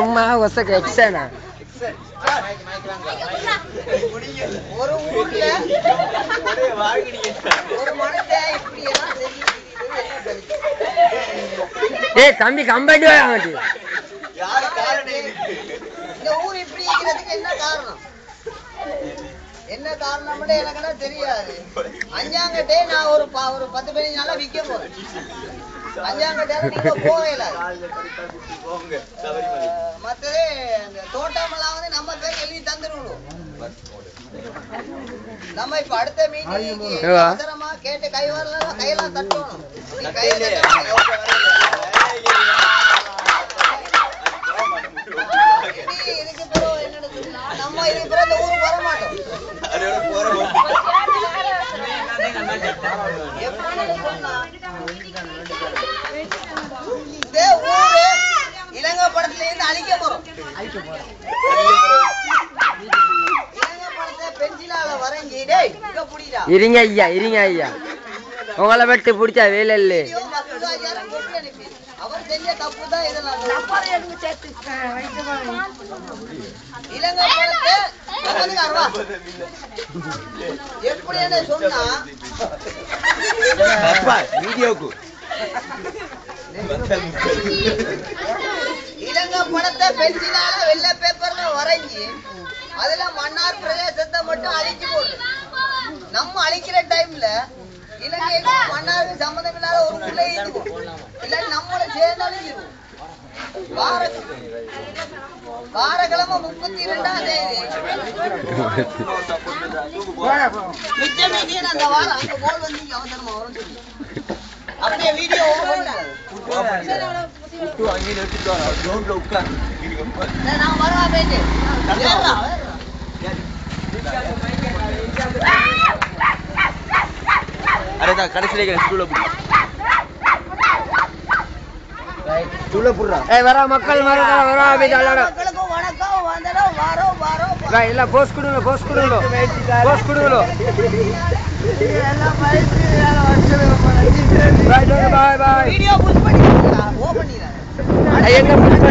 அம்மா ஒசக்க எக்ஸனா ஒரு ஊர்ல ஒரு மனுஷன் இப்படி எல்லாம் ஏய் தம்பி கம்பெனி வாங்கடி இந்த ஊர் இப்படி இருக்கிறதுக்கு என்ன காரணம் எனக்கு தெரியாது. அஞ்சாங்கட்டே நான் ஒரு 10-15 நாளா விற்க போறேன். அஞ்சாங்கட்டே நீங்க போகல. மத்ததே அந்த தோட்டமெல்லாம் வந்து நம்ம பேர் எழுதி தந்துருவோம். நம்ம இப்ப அடுத்த மீட்டிங் அவசரமா கேட்டு கை வரல கையெல்லாம் தட்டணும். இதுக்கு பிறகு என்னன்னு சொன்னா நம்ம இதுக்கு பிறகு இந்த ஊருக்கு வர மாட்டோம். இந்த ஊரு இலங்கை படத்துல இருந்து அழிக்க போறோம். இலங்கை படத்தை பென்சிலால வரைஞ்சி இருங்க ஐயா இருங்க ஐயா உங்களை வெட்டு பிடிச்சா வேலை இல்லை. அவர் செஞ்ச தப்பு தான் இதெல்லாம். இலங்கை படத்தை எப்படி சொன்னா வீடியோக்கு இலங்கை படத்தை பென்சிலால வெள்ளை பேப்பர்ல வரைஞ்சி அதுல மன்னார் பிரதேசத்தை மட்டும் அழிச்சு போடு. நம்ம அழிக்கிற டைம்ல இலங்கைக்கு மன்னாருக்கு சம்மந்தம் இல்லாத ஒரு பிள்ளை இல்ல நம்மள சேர்ந்தாலும் வாரக்கிழமை 32ஆம் தேதி மிச்சம் மீதியான அந்த வாரம் அங்க போல் வந்து இங்க அவசரமா வரும் சொல்லி அப்படியே வீடியோ நான் வரவா போயிட்டு கடைசியில மக்கள் மக்களுக்கும் வணக்கம் வந்தோம் வாரோம் வாரோம் இல்ல போஸ்ட் கொடுங்க போஸ்ட் கொடுங்க போஸ்ட் கொடுங்க பாய் பாய் வீடியோ புஷ் பண்ணிடுங்க ஓபன் பண்ணிடுங்க எங்க புஷ்